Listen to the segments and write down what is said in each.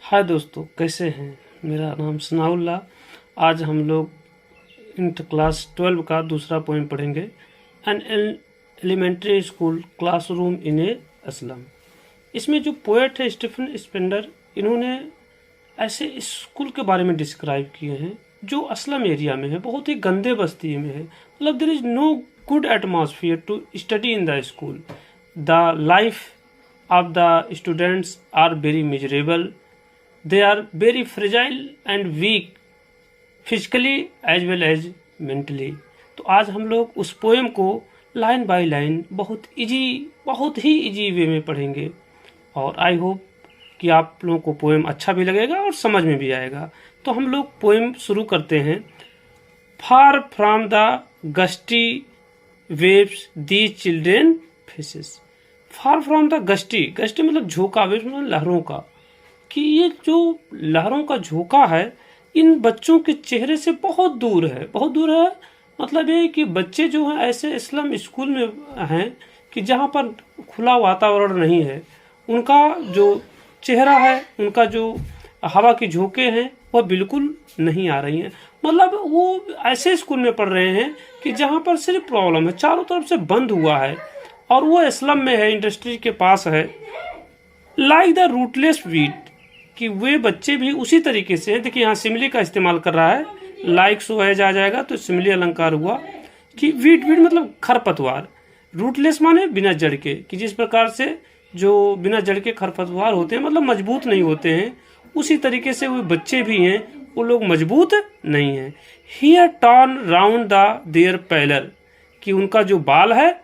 हाय दोस्तों, कैसे हैं। मेरा नाम सनाउल्ला। आज हम लोग इंटर क्लास 12 का दूसरा पोएम पढ़ेंगे। An elementary school classroom in a slum. इसमें जो पोएट है स्टीफन स्पेंडर, इन्होंने ऐसे स्कूल के बारे में डिस्क्राइब किए हैं जो असलम एरिया में है, बहुत ही गंदे बस्ती में है। मतलब there is no good atmosphere to study in the school. The life of the students are very miserable. They are very fragile and weak physically as well as mentally. तो आज हम लोग उस पोएम को लाइन बाय लाइन बहुत ही easy way में पढ़ेंगे और आई होप कि आप लोगों को पोएम अच्छा भी लगेगा और समझ में भी आएगा। तो हम लोग पोएम शुरू करते हैं। फार from the gusty waves these children faces. Far from the gusty मतलब झोंका, वेव्स मतलब लहरों का, कि ये जो लहरों का झोंका है इन बच्चों के चेहरे से बहुत दूर है। मतलब ये कि बच्चे जो हैं ऐसे स्लम स्कूल में हैं कि जहाँ पर खुला वातावरण नहीं है, उनका जो चेहरा है, उनका जो हवा की झोंके हैं वह बिल्कुल नहीं आ रही हैं। मतलब वो ऐसे स्कूल में पढ़ रहे हैं कि जहाँ पर सिर्फ प्रॉब्लम है, चारों तरफ से बंद हुआ है और वो स्लम में है, इंडस्ट्री के पास है। लाइक द रूटलेस वीट, कि वे बच्चे भी उसी तरीके से हैं। देखिए यहाँ सिमिली का इस्तेमाल कर रहा है, लाइक सो है जा जाएगा तो सिमिली अलंकार हुआ कि वीट मतलब खरपतवार, रूटलेस माने बिना जड़ के, कि जिस प्रकार से जो बिना जड़ के खरपतवार होते हैं मतलब मजबूत नहीं होते हैं, उसी तरीके से वो बच्चे भी हैं, वो लोग मजबूत नहीं हैं। Hair torn round the their pallor, कि उनका जो बाल है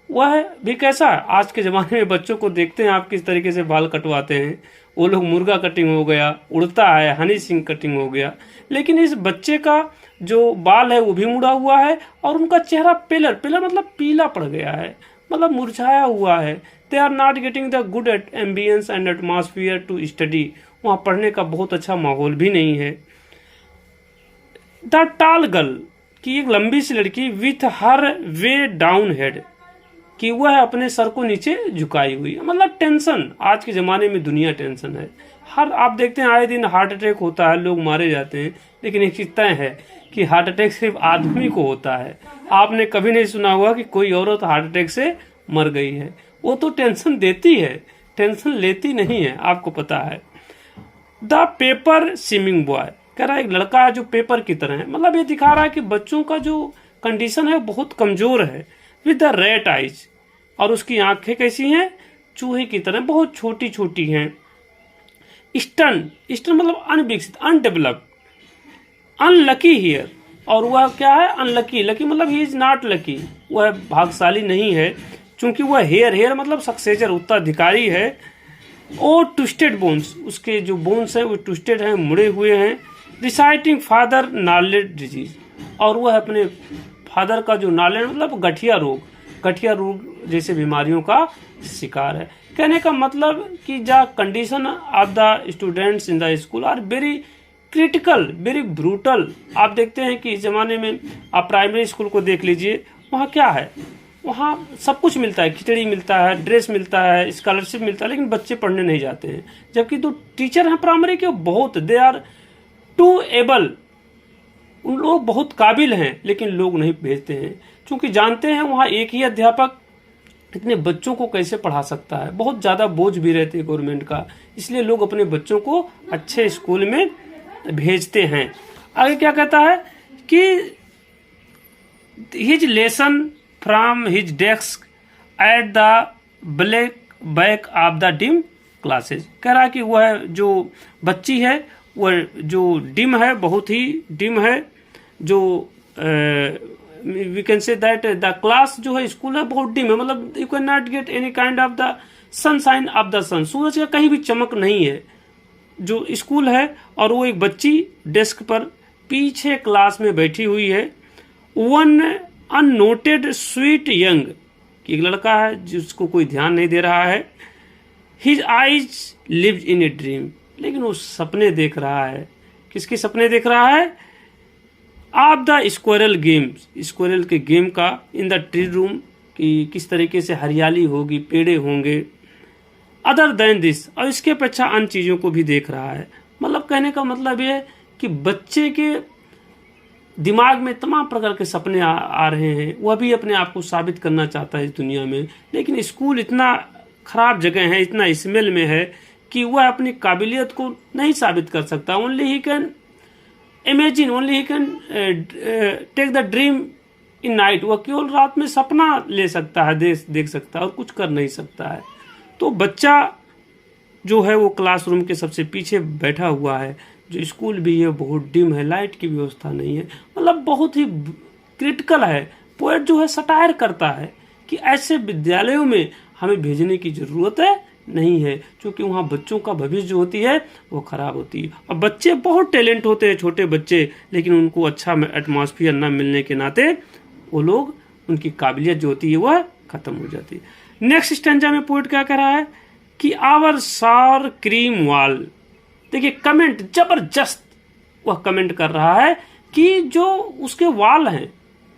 वह भी कैसा है। आज के ज़माने में बच्चों को देखते हैं आप किस तरीके से बाल कटवाते हैं, वो लोग मुर्गा कटिंग हो गया, उड़ता है, हनी सिंह कटिंग हो गया, लेकिन इस बच्चे का जो बाल है वो भी मुड़ा हुआ है और उनका चेहरा पेलर मतलब पीला पड़ गया है, मतलब मुरझाया हुआ है। They are not getting the good ambience and atmosphere to study, वहाँ पढ़ने का बहुत अच्छा माहौल भी नहीं है। द टाल गर्ल, कि एक लंबी सी लड़की, with her way down head, कि वह अपने सर को नीचे झुकाई हुई, मतलब टेंशन। आज के ज़माने में दुनिया टेंशन है। आप देखते हैं आए दिन हार्ट अटैक होता है, लोग मारे जाते हैं, लेकिन एक चीज़ तय है कि हार्ट अटैक सिर्फ आदमी को होता है। आपने कभी नहीं सुना होगा कि कोई औरत हार्ट अटैक से मर गई है। वो तो टेंशन देती है, टेंशन लेती नहीं है, आपको पता है। द पेपर स्विमिंग बॉय, कह रहा है एक लड़का है जो पेपर की तरह है, मतलब ये दिखा रहा है कि बच्चों का जो कंडीशन है बहुत कमजोर है। विद द रेड आइज, और उसकी आंखें कैसी हैं, चूहे की तरह बहुत छोटी छोटी हैं। स्टन मतलब अनविकसित, अनडेवलप्ड। अनलकी हियर, और वह क्या है, अनलकी। लकी मतलब ही इज नॉट लकी, वह भाग्यशाली नहीं है, क्योंकि वह हेयर मतलब सक्सेसर, उत्तराधिकारी है। और ट्विस्टेड बोन्स, उसके जो बोन्स हैं वो ट्विस्टेड हैं, मुड़े हुए हैं। रिसाइटिंग फादर नॉलेज डिजीज, और वह अपने फादर का जो नॉलेज मतलब गठिया रोग जैसे बीमारियों का शिकार है। कहने का मतलब कि the condition of the students in the school are very critical, very brutal. आप देखते हैं कि इस जमाने में आप प्राइमरी स्कूल को देख लीजिए, वहाँ क्या है, वहाँ सब कुछ मिलता है, खिचड़ी मिलता है, ड्रेस मिलता है, स्कॉलरशिप मिलता है, लेकिन बच्चे पढ़ने नहीं जाते हैं। जबकि तो टीचर हैं प्राइमरी के बहुत, दे आर टू एबल, उन लोग बहुत काबिल हैं, लेकिन लोग नहीं भेजते हैं, क्योंकि जानते हैं वहाँ एक ही अध्यापक इतने बच्चों को कैसे पढ़ा सकता है। बहुत ज़्यादा बोझ भी रहते हैं गवर्नमेंट का, इसलिए लोग अपने बच्चों को अच्छे स्कूल में भेजते हैं। आगे क्या कहता है कि his lesson from his desk at the black back of the dim classes. कह रहा है कि वह जो बच्ची है वह जो डिम है, बहुत ही डिम है, जो we can say that the class जो है, स्कूल है, बहुत डिम है, मतलब you can not get any kind of the sunshine of the sun, सूरज का कहीं भी चमक नहीं है जो स्कूल है। और वो एक बच्ची डेस्क पर पीछे क्लास में बैठी हुई है। वन अननोटेड स्वीट यंग, कि एक लड़का है जिसको कोई ध्यान नहीं दे रहा है। His eyes lived in a dream, लेकिन वो सपने देख रहा है। किसके सपने देख रहा है, of the squirrel games, squirrel के गेम का। इन द ट्री रूम, कि किस तरीके से हरियाली होगी, पेड़े होंगे। अदर देन दिस, और इसके अपेक्षा अन्य चीज़ों को भी देख रहा है। मतलब कहने का मतलब ये है कि बच्चे के दिमाग में तमाम प्रकार के सपने आ रहे हैं, वह भी अपने आप को साबित करना चाहता है इस दुनिया में, लेकिन स्कूल इतना खराब जगह है, इतना स्मेल में है कि वह अपनी काबिलियत को नहीं साबित कर सकता। Only he can imagine, only he can take the dream in night. वह केवल रात में सपना ले सकता है, देख सकता है, और कुछ कर नहीं सकता है। तो बच्चा जो है वो क्लासरूम के सबसे पीछे बैठा हुआ है। जो स्कूल भी है बहुत डिम है, लाइट की व्यवस्था नहीं है, मतलब बहुत ही क्रिटिकल है। पोएट जो है सटायर करता है कि ऐसे विद्यालयों में हमें भेजने की जरूरत है नहीं है, क्योंकि वहाँ बच्चों का भविष्य जो होती है वो खराब होती है। और बच्चे बहुत टैलेंट होते हैं, छोटे बच्चे, लेकिन उनको अच्छा एटमॉस्फेयर ना मिलने के नाते वो लोग, उनकी काबिलियत जो होती है वह खत्म हो जाती है। नेक्स्ट स्टैंजा में पोएट क्या कह रहा है कि आवर सार क्रीम वॉल, देखिए कमेंट जबरदस्त वह कमेंट कर रहा है कि जो उसके वाल हैं,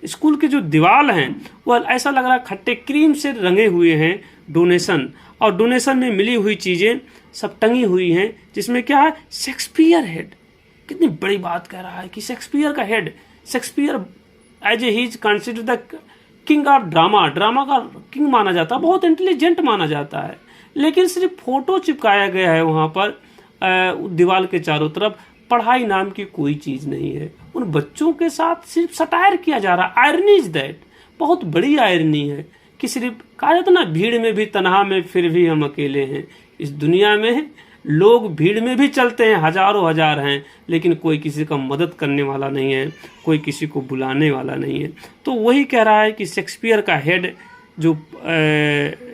स्कूल के जो दीवार हैं, वह ऐसा लग रहा है खट्टे क्रीम से रंगे हुए हैं। डोनेशन, और डोनेशन में मिली हुई चीजें सब टंगी हुई हैं, जिसमें क्या है, शेक्सपियर हेड। कितनी बड़ी बात कह रहा है कि शेक्सपियर का head, Shakespeare as a he is consider the king of drama, drama का किंग माना जाता है, बहुत इंटेलिजेंट माना जाता है, लेकिन सिर्फ फोटो चिपकाया गया है वहां पर दीवार के चारों तरफ। पढ़ाई नाम की कोई चीज नहीं है। उन बच्चों के साथ सिर्फ सटायर किया जा रहा है। आयरनी इज दैट, बहुत बड़ी आयरनी है कि सिर्फ कहा जाता ना, भीड़ में भी तन्हा में फिर भी हम अकेले हैं। इस दुनिया में लोग भीड़ में भी चलते हैं, हजारों हजार हैं, लेकिन कोई किसी का मदद करने वाला नहीं है, कोई किसी को बुलाने वाला नहीं है। तो वही कह रहा है कि शेक्सपियर का हेड जो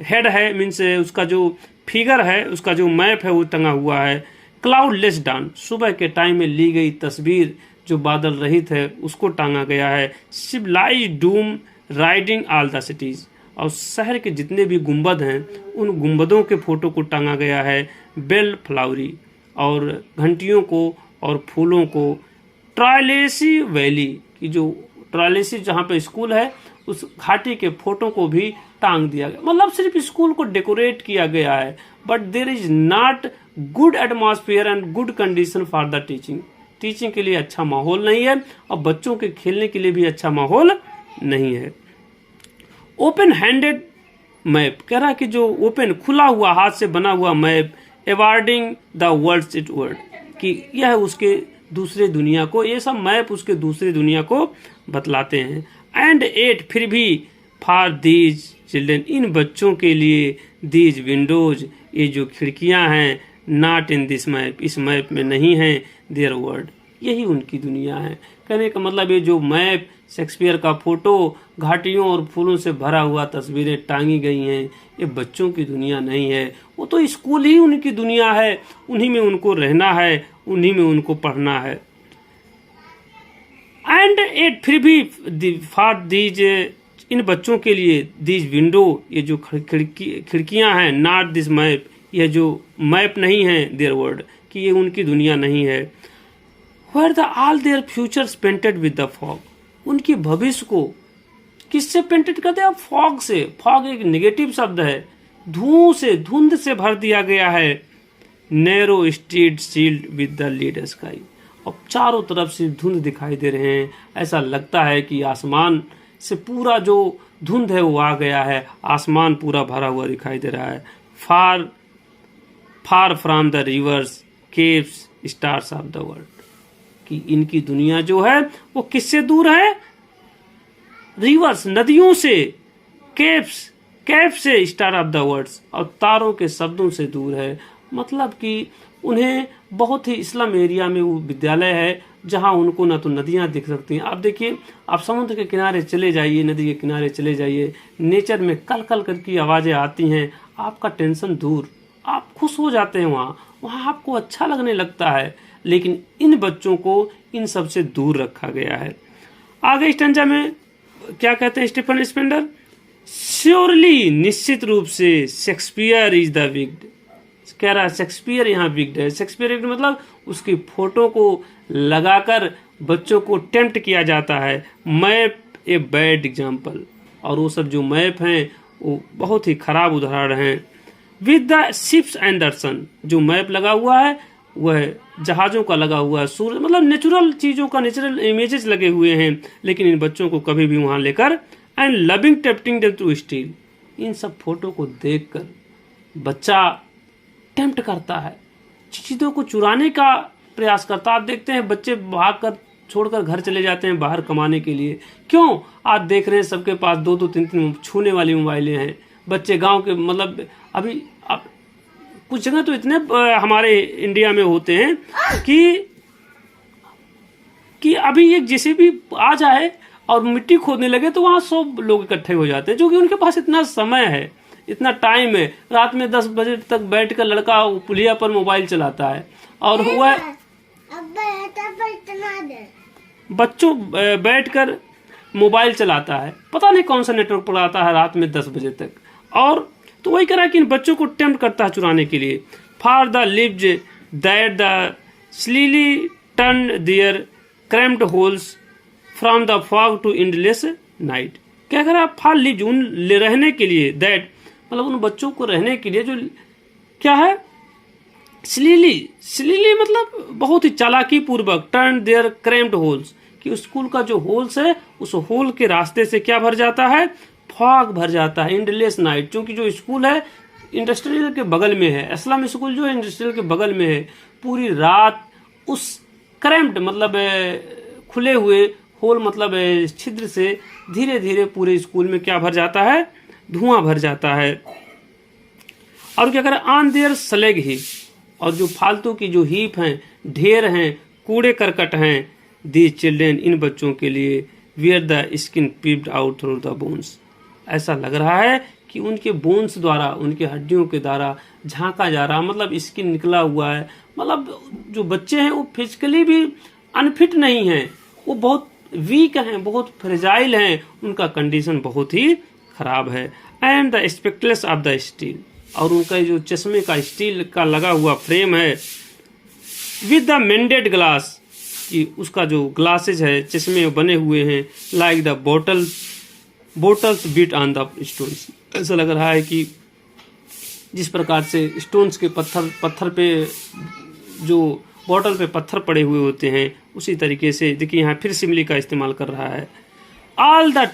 हेड है, मीन्स उसका जो फिगर है, उसका जो मैप है वो टंगा हुआ है। क्लाउडलेस डाउन, सुबह के टाइम में ली गई तस्वीर जो बादल रहित है उसको टांगा गया है। Civilised dome riding all the cities, और शहर के जितने भी गुंबद हैं उन गुंबदों के फोटो को टांगा गया है। बेल फ्लावरी, और घंटियों को और फूलों को। ट्रायलेसी वैली की जो ट्रायलेसी जहाँ पे स्कूल है उस घाटी के फोटो को भी टांग दिया गया। मतलब सिर्फ स्कूल को डेकोरेट किया गया है, but there is not good atmosphere and good condition for the teaching. Teaching के लिए अच्छा माहौल नहीं है और बच्चों के खेलने के लिए भी अच्छा माहौल नहीं है। ओपन हैंडेड मैप कह रहा है कि जो ओपन खुला हुआ हाथ से बना हुआ map, awarding the world it world, कि यह उसके दूसरे दुनिया को, ये सब मैप उसके दूसरे दुनिया को बतलाते हैं। एंड एट, फिर भी फॉर दीज चिल्ड्रन, इन बच्चों के लिए, दीज विंडोज, ये जो खिड़कियां हैं, नॉट इन दिस मैप, इस मैप में नहीं है, देयर वर्ल्ड, यही उनकी दुनिया है। कहने का मतलब ये जो मैप, शेक्सपियर का फोटो, घाटियों और फूलों से भरा हुआ तस्वीरें टांगी गई हैं, ये बच्चों की दुनिया नहीं है। वो तो स्कूल ही उनकी दुनिया है, उन्हीं में उनको रहना है, उन्हीं में उनको पढ़ना है। एंड एट, फिर भी फॉर दीज, इन बच्चों के लिए, दीज विंडो, ये जो खिड़कियां हैं, नॉट दिस मैप, यह जो मैप नहीं है, देयर वर्ल्ड, कि ये उनकी दुनिया नहीं है। Where the all their futures painted with the fog, उनकी भविष्य को किससे पेंटेड करते हैं? फॉग से। फॉग एक नेगेटिव शब्द है, धुओं से, धुंध से भर दिया गया है। Narrow street sealed with the lead sky, और चारों तरफ से धुंध दिखाई दे रहे हैं। ऐसा लगता है कि आसमान से पूरा जो धुंध है वो आ गया है, आसमान पूरा भरा हुआ दिखाई दे रहा है। Far far from the rivers, caves, stars of the world, कि इनकी दुनिया जो है वो किससे दूर है? रिवर्स, नदियों से, केव्स, कैफ से, स्टार ऑफ द वर्ड्स, और तारों के शब्दों से दूर है। मतलब कि उन्हें बहुत ही इस्लाम एरिया में वो विद्यालय है जहां उनको ना तो नदियां दिख सकती हैं। आप देखिए, आप समुद्र के किनारे चले जाइए, नदी के किनारे चले जाइए, नेचर में कल कल करके आवाजें आती हैं, आपका टेंशन दूर, आप खुश हो जाते हैं। वहाँ आपको अच्छा लगने लगता है। लेकिन इन बच्चों को इन सब से दूर रखा गया है। आगे स्टैंजा में क्या कहते हैं स्टीफन स्पेंडर? श्योरली, निश्चित रूप से, शेक्सपियर इज द विग्ड, कह रहा है शेक्सपियर यहाँ विग्ड है। शेक्सपियर विग्ड मतलब उसकी फोटो को लगाकर बच्चों को टेम्प्ट किया जाता है। मैप ए बैड एग्जाम्पल, और वो सब जो मैप हैं वो बहुत ही खराब उदाहरण हैं। With the ships and the sun, जो मैप लगा हुआ है वह जहाजों का लगा हुआ है, सूर्य, मतलब नेचुरल चीजों का, नेचुरल इमेजेस लगे हुए हैं, लेकिन इन बच्चों को कभी भी वहां लेकर, and loving tempting them to steal, इन सब फोटो को देखकर बच्चा टेम्प्ट करता है, चीजों को चुराने का प्रयास करता है। आप देखते हैं बच्चे भागकर छोड़कर घर चले जाते हैं बाहर कमाने के लिए, क्यों? आज देख रहे हैं सबके पास 2-2, 3-3 छूने वाली मोबाइलें हैं। बच्चे गांव के, मतलब अभी अब कुछ जगह तो इतने हमारे इंडिया में होते हैं कि अभी एक जैसे भी आ जाए और मिट्टी खोदने लगे तो वहां 100 लोग इकट्ठे हो जाते हैं, जो कि उनके पास इतना समय है, इतना टाइम है। रात में 10 बजे तक बैठकर लड़का पुलिया पर मोबाइल चलाता है, और हुआ बच्चों बैठकर मोबाइल चलाता है, पता नहीं कौन सा नेटवर्क पर आता है रात में 10 बजे तक। और तो वही करा कि इन बच्चों को टेम्प्ट करता है चुराने के लिए। For the lives that the slyly turn their cramped holes from the fog to endless night. क्या करा? फॉर लिव्स, उन रहने के लिए, दैट मतलब उन बच्चों को रहने के लिए, जो क्या है, स्लीली मतलब बहुत ही चालाकी पूर्वक, टर्न देयर क्रैम्प्ड होल्स, कि स्कूल का जो होल्स है उस होल के रास्ते से क्या भर जाता है? फॉग भर जाता है, एंडलेस नाइट। क्योंकि जो स्कूल है इंडस्ट्रियल के बगल में है, असलम स्कूल जो है इंडस्ट्रियल के बगल में है, पूरी रात उस क्रैम्प्ड मतलब खुले हुए होल मतलब छिद्र से धीरे धीरे पूरे स्कूल में क्या भर जाता है? धुआं भर जाता है। और क्या करे? ऑन देयर स्लैग ही, और जो फालतू की जो हीप हैं, ढेर हैं, कूड़े करकट हैं, दीज चिल्ड्रेन, इन बच्चों के लिए, where the skin peeped out through the bones, ऐसा लग रहा है कि उनके बोन्स द्वारा, उनके हड्डियों के द्वारा झांका जा रहा, मतलब स्किन निकला हुआ है। मतलब जो बच्चे हैं वो फिजिकली भी अनफिट नहीं हैं, वो बहुत वीक हैं, बहुत फ्रेजाइल हैं, उनका कंडीशन बहुत ही खराब है। And the spectacles of the steel, और उनका जो चश्मे का स्टील का लगा हुआ फ्रेम है, विद द मेंडेड ग्लास, कि उसका जो ग्लासेज है, चश्मे बने हुए हैं, like the bottles beat on the stones, ऐसा लग रहा है कि जिस प्रकार से स्टोन्स के पत्थर पे, जो बॉटल पे पत्थर पड़े हुए होते हैं, उसी तरीके से देखिए यहाँ फिर सिमली का इस्तेमाल कर रहा है। All the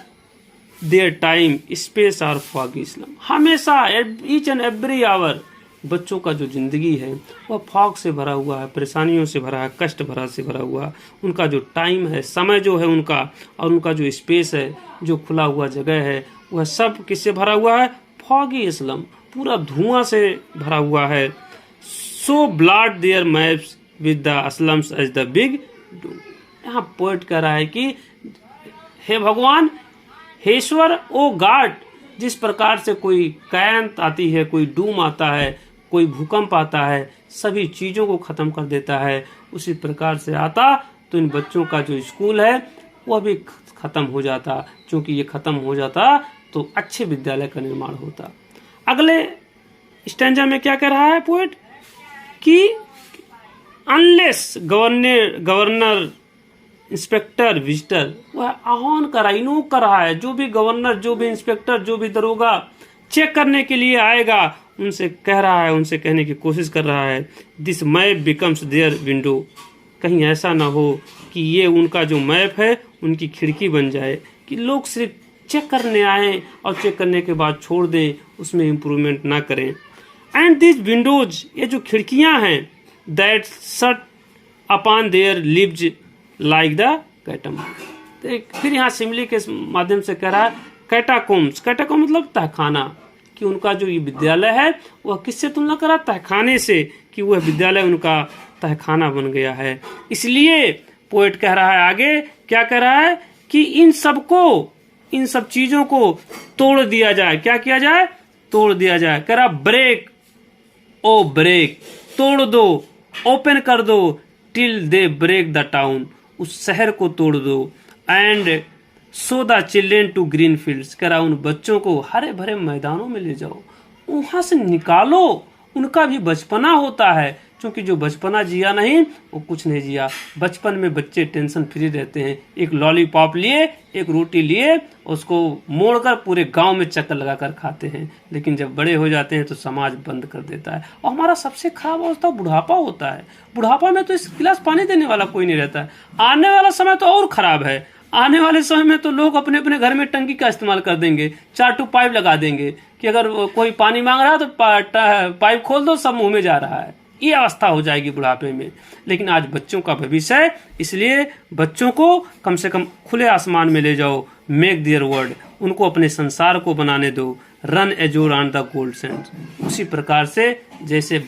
their time space are foggy slum, हमेशा ईच एंड एवरी आवर बच्चों का जो जिंदगी है वह फॉग से भरा हुआ है, परेशानियों से भरा है, कष्ट भरा से भरा हुआ। उनका जो टाइम है, समय जो है उनका, और उनका जो स्पेस है, जो खुला हुआ जगह है, वह सब किससे भरा हुआ है? फॉगी इस्लाम, पूरा धुआं से भरा हुआ है। So blot their maps with the slums as the big. यहाँ पोएट कह रहा है कि हे भगवान, हे ईश्वर, ओ गॉड, जिस प्रकार से कोई कैंत आती है, कोई डूम आता है, कोई भूकंप आता है, सभी चीजों को खत्म कर देता है, उसी प्रकार से आता तो इन बच्चों का जो स्कूल है वह भी खत्म हो जाता। क्योंकि ये खत्म हो जाता तो अच्छे विद्यालय का निर्माण होता। अगले स्टैंजा में क्या कह रहा है पोएट कि अनलेस गवर्नर इंस्पेक्टर विजिटर, वह आह्वान कर रहा है, इन्वोक कर रहा है, जो भी गवर्नर, जो भी इंस्पेक्टर, जो भी दरोगा चेक करने के लिए आएगा, उनसे कह रहा है, उनसे कहने की कोशिश कर रहा है, this map becomes their window, कहीं ऐसा ना हो कि ये उनका जो मैप है उनकी खिड़की बन जाए, कि लोग सिर्फ चेक करने आए और चेक करने के बाद छोड़ दें, उसमें इम्प्रूवमेंट ना करें। एंड दिस विंडोज, ये जो खिड़कियां हैं, that shut upon their lives like the catacombs. फिर यहाँ सिमली के माध्यम से कह रहा है कैटाकोम्स, कैटाकोम मतलब तहखाना, कि उनका जो ये विद्यालय है वह किससे तुलना करा? तहखाने से, कि वह विद्यालय उनका तहखाना बन गया है। इसलिए पोएट कह रहा है आगे, क्या कह रहा है कि इन सब चीजों को तोड़ दिया जाए। क्या किया जाए? तोड़ दिया जाए। कह रहा ब्रेक, ओ ब्रेक, तोड़ दो, ओपन कर दो, till they break the town, उस शहर को तोड़ दो। And show the children to green fields, कह रहा उन बच्चों को हरे भरे मैदानों में ले जाओ, वहां से निकालो, उनका भी बचपना होता है, क्योंकि जो बचपना जिया नहीं वो कुछ नहीं जिया। बचपन में बच्चे टेंशन फ्री रहते हैं, एक लॉलीपॉप लिए, एक रोटी लिए, उसको मोड़कर पूरे गांव में चक्कर लगाकर खाते हैं। लेकिन जब बड़े हो जाते हैं तो समाज बंद कर देता है। और हमारा सबसे खराब अवस्था बुढ़ापा होता है। बुढ़ापा में तो इस गिलास पानी देने वाला कोई नहीं रहता है। आने वाला समय तो और खराब है। आने वाले समय में तो लोग अपने अपने घर में टंकी का इस्तेमाल कर देंगे, 4 पाइप लगा देंगे कि अगर कोई पानी मांग रहा है तो पाइप खोल दो, सब मुंह में जा रहा है। ये अवस्था हो जाएगी बुढ़ापे में। लेकिन आज बच्चों का भविष्य है, इसलिए बच्चों को कम से कम खुले आसमान में ले जाओ, मेक देयर वर्ल्ड, उनको अपने संसार को बनाने दो, run एजोर on the gold sand. उसी प्रकार से जैसे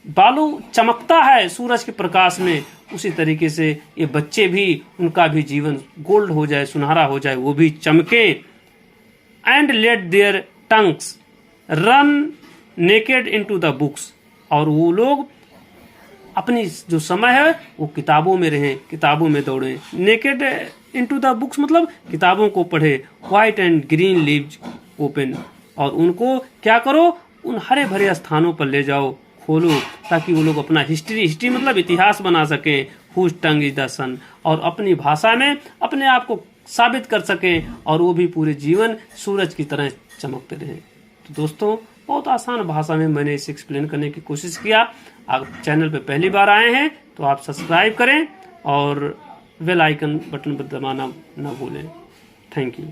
बालू चमकता है सूरज के प्रकाश में, उसी तरीके से ये बच्चे भी, उनका भी जीवन गोल्ड हो जाए, सुनहरा हो जाए, वो भी चमके। And let their tongues run naked into the books, और वो लोग अपनी जो समय है वो किताबों में रहें, किताबों में दौड़ें। नेकेड इनटू द बुक्स मतलब किताबों को पढ़े। White and green leaves open, और उनको क्या करो, उन हरे भरे स्थानों पर ले जाओ, खोलो, ताकि वो लोग अपना हिस्ट्री मतलब इतिहास बना सकें। हुज टंग इज द सन, और अपनी भाषा में अपने आप को साबित कर सकें, और वो भी पूरे जीवन सूरज की तरह चमकते रहें। तो दोस्तों, बहुत आसान भाषा में मैंने इसे एक्सप्लेन करने की कोशिश किया। आप चैनल पे पहली बार आए हैं तो आप सब्सक्राइब करें और बेल आइकन बटन पर दबाना न भूलें। Thank you.